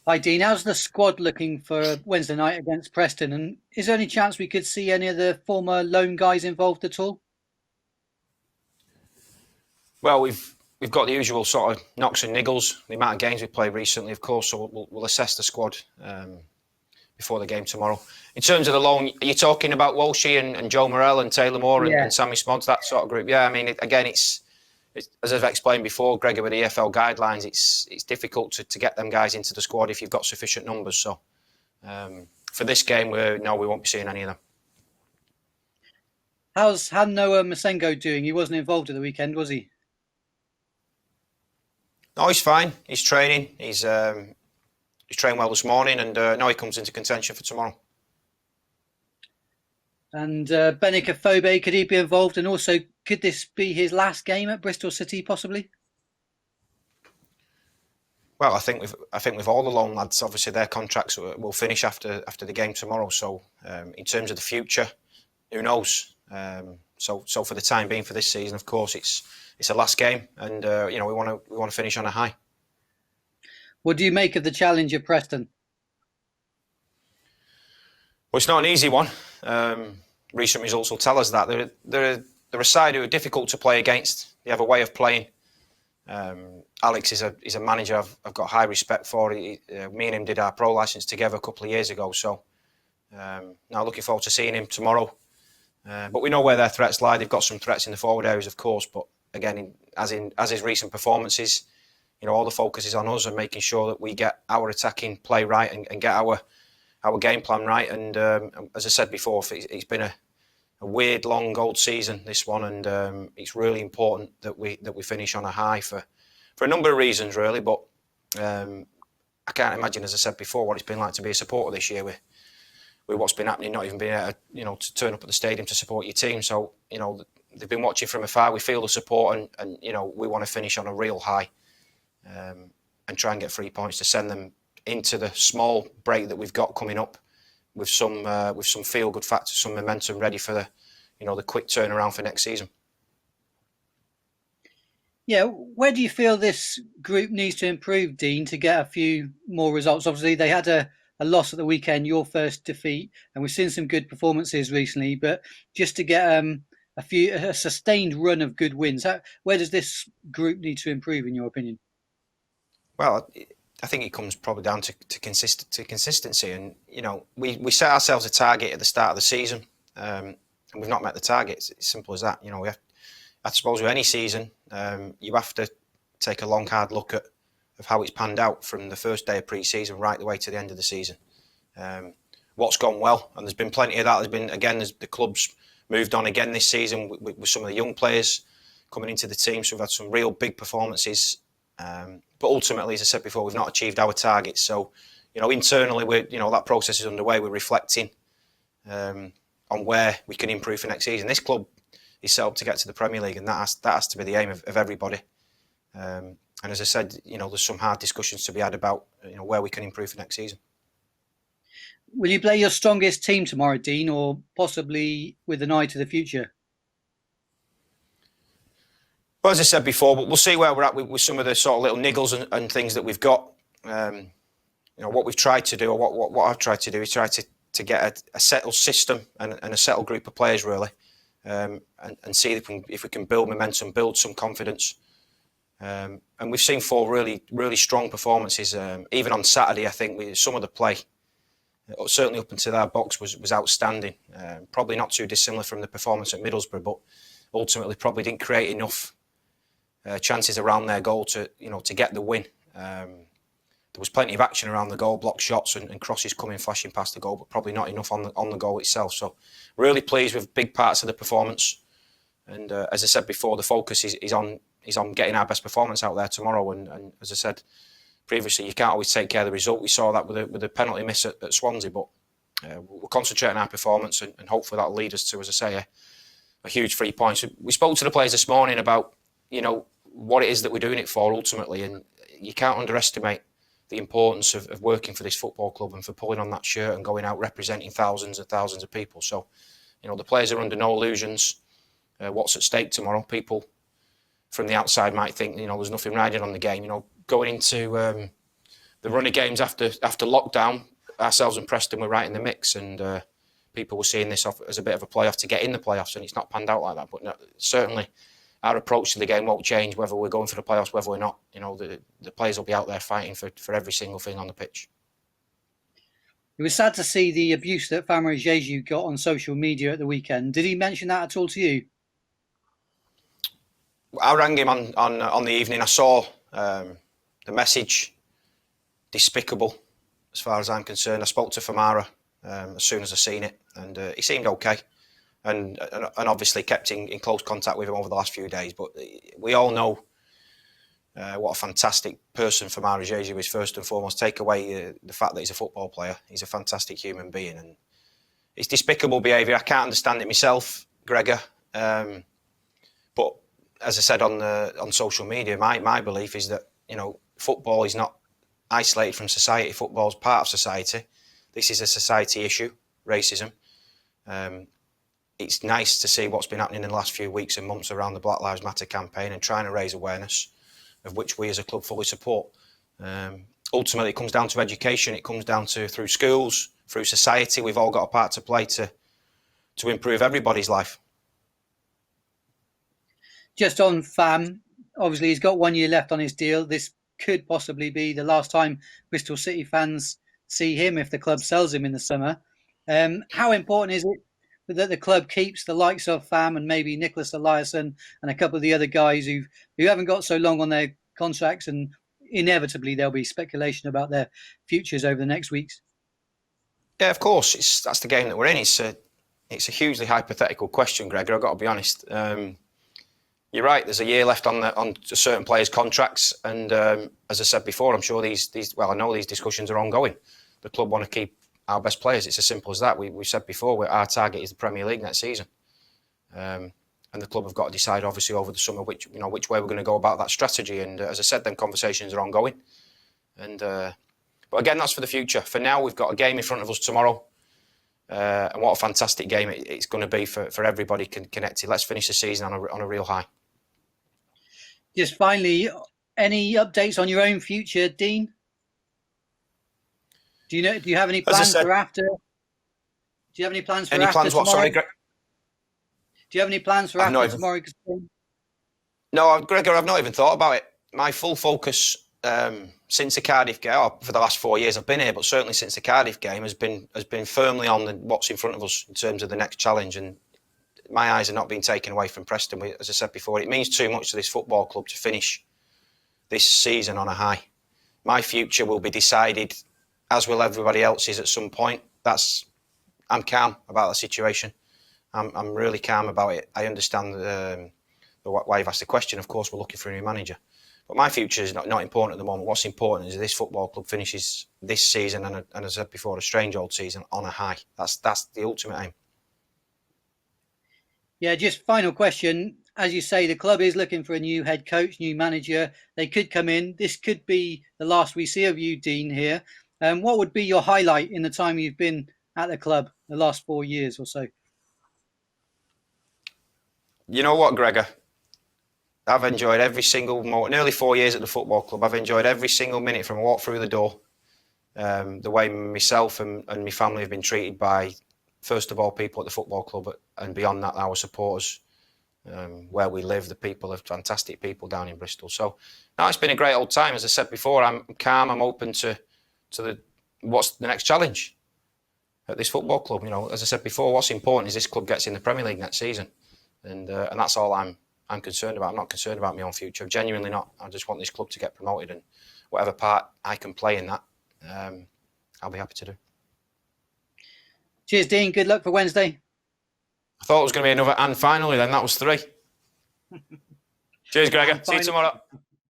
Hi, Dean. How's the squad looking for Wednesday night against Preston? And is there any chance we could see any of the former loan guys involved at all? Well, we've got the usual sort of knocks and niggles. The amount of games we've played recently, of course, so we'll assess the squad before the game tomorrow. In terms of the loan, are you talking about Walshy and Joe Morrell and Taylor Moore Yeah. and Sammy Smods, that sort of group? Yeah, I mean, again, it's as I've explained before, Gregor, with the EFL guidelines, it's difficult to get them guys into the squad if you've got sufficient numbers. So for this game, we won't be seeing any of them. How's Noah Masengo doing? He wasn't involved at the weekend, was he? No, he's fine. He's training. He's trained well this morning, and now he comes into contention for tomorrow. And Benik Afobe, could he be involved? And also, could this be his last game at Bristol City, possibly? Well, I think with all the loan lads, obviously their contracts will finish after the game tomorrow. So in terms of the future, who knows? So for the time being, for this season, of course, it's a last game, and we want to finish on a high. What do you make of the challenge of Preston? Well, it's not an easy one. Recent results will tell us that they're a side who are difficult to play against. They have a way of playing. Alex is a manager I've got high respect for. Me and him did our pro license together a couple of years ago. So now looking forward to seeing him tomorrow. But we know where their threats lie. They've got some threats in the forward areas, of course. But again, as his recent performances, all the focus is on us and making sure that we get our attacking play right and get our game plan right. And as I said before, it's been a weird, long, old season, this one, and it's really important that we finish on a high for a number of reasons, really. But I can't imagine, as I said before, what it's been like to be a supporter this year with what's been happening, not even being able to turn up at the stadium to support your team. So they've been watching from afar. We feel the support, and we want to finish on a real high and try and get 3 points to send them into the small break that we've got coming up with some feel good factors, some momentum ready for the quick turnaround for next season. Yeah, where do you feel this group needs to improve, Dean, to get a few more results? Obviously, they had a loss at the weekend, your first defeat, and we've seen some good performances recently. But just to get a sustained run of good wins, where does this group need to improve, in your opinion? Well, I think it comes probably down to consistency, and we set ourselves a target at the start of the season, and we've not met the target. It's simple as that. I suppose with any season, you have to take a long, hard look at how it's panned out from the first day of pre-season right the way to the end of the season. What's gone well, and there's been plenty of that. There's been, again, the club's moved on again this season with some of the young players coming into the team, so we've had some real big performances. But ultimately, as I said before, we've not achieved our targets. So, internally, that process is underway. We're reflecting on where we can improve for next season. This club is set up to get to the Premier League, and that has to be the aim of everybody. And as I said, there's some hard discussions to be had about where we can improve for next season. Will you play your strongest team tomorrow, Dean, or possibly with an eye to the future? Well, as I said before, we'll see where we're at with some of the sort of little niggles and things that we've got. What we've tried to do, or what I've tried to do, is try to get a settled system and a settled group of players, really, and see if we can build momentum, build some confidence. And we've seen 4 really, really strong performances. Even on Saturday, I think some of the play, certainly up into our box, was outstanding. Probably not too dissimilar from the performance at Middlesbrough, but ultimately probably didn't create enough chances around their goal to get the win. There was plenty of action around the goal, block shots and crosses coming flashing past the goal, but probably not enough on the goal itself. So really pleased with big parts of the performance. And as I said before, the focus is on getting our best performance out there tomorrow. And as I said previously, you can't always take care of the result. We saw that with a penalty miss at Swansea, but we'll concentrate on our performance and hopefully that'll lead us to, as I say, a huge 3 points. We spoke to the players this morning about what it is that we're doing it for ultimately, and you can't underestimate the importance of working for this football club and for pulling on that shirt and going out representing thousands and thousands of people. So, the players are under no illusions what's at stake tomorrow. People from the outside might think, there's nothing riding on the game. Going into the run of games after lockdown, ourselves and Preston were right in the mix, and people were seeing this off as a bit of a playoff to get in the playoffs, and it's not panned out like that. But no, certainly, our approach to the game won't change whether we're going for the playoffs, whether we're not. You know, the players will be out there fighting for every single thing on the pitch. It was sad to see the abuse that Famara Jeju got on social media at the weekend. Did he mention that at all to you? I rang him on the evening. I saw the message. Despicable, as far as I'm concerned. I spoke to Famara as soon as I seen it, and he seemed okay, and obviously kept in close contact with him over the last few days. But we all know what a fantastic person Famara Jeju is. First and foremost, take away the fact that he's a football player. He's a fantastic human being, and it's despicable behaviour. I can't understand it myself, Gregor. But as I said on social media, my belief is that, you know, football is not isolated from society. Football's part of society. This is a society issue, racism. It's nice to see what's been happening in the last few weeks and months around the Black Lives Matter campaign and trying to raise awareness, of which we as a club fully support. Ultimately, it comes down to education. It comes down to through schools, through society. We've all got a part to play to improve everybody's life. Just on Fam, obviously he's got 1 year left on his deal. This could possibly be the last time Bristol City fans see him if the club sells him in the summer. How important is it that the club keeps the likes of Fam and maybe Nicholas Eliasson and a couple of the other guys who haven't got so long on their contracts, and inevitably there'll be speculation about their futures over the next weeks? Yeah, of course. That's the game that we're in. It's a hugely hypothetical question, Gregor. I've got to be honest. You're right. There's a year left on certain players' contracts, and as I said before, I'm sure I know these discussions are ongoing. The club want to keep our best players. It's as simple as that. We said before, our target is the Premier League next season, and the club have got to decide, obviously, over the summer which way we're going to go about that strategy. And as I said, then conversations are ongoing. And but again, that's for the future. For now, we've got a game in front of us tomorrow. And what a fantastic game it's going to be for everybody connected. Let's finish the season on a real high. Just finally, any updates on your own future, Dean? Do you have any plans for after? Do you have any plans for any after plans tomorrow? What? Sorry, Do you have any plans for after tomorrow? No, Gregor, I've not even thought about it. My full focus since the Cardiff game, or for the last 4 years I've been here, but certainly since the Cardiff game, has been firmly on what's in front of us in terms of the next challenge. And my eyes are not being taken away from Preston. As I said before, it means too much to this football club to finish this season on a high. My future will be decided, as will everybody else's, at some point. I'm calm about the situation. I'm really calm about it. I understand why you've asked the question. Of course, we're looking for a new manager. But my future is not important at the moment. What's important is this football club finishes this season and as I said before, a strange old season on a high. That's the ultimate aim. Yeah, just final question. As you say, the club is looking for a new head coach, new manager. They could come in. This could be the last we see of you, Dean, here. What would be your highlight in the time you've been at the club, the last 4 years or so? You know what, Gregor? I've enjoyed every single moment, nearly 4 years at the football club. I've enjoyed every single minute from a walk through the door. The way myself and my family have been treated by, first of all, people at the football club, and beyond that, our supporters, where we live. The people are fantastic people down in Bristol. So, no, it's been a great old time. As I said before, I'm calm. I'm open to what's the next challenge at this football club. You know, as I said before, what's important is this club gets in the Premier League next season, and that's all I'm concerned about. I'm not concerned about my own future. I'm genuinely not. I just want this club to get promoted, and whatever part I can play in that, I'll be happy to do. Cheers, Dean. Good luck for Wednesday. I thought it was going to be another and finally, then that was 3. Cheers, Gregor. See you tomorrow.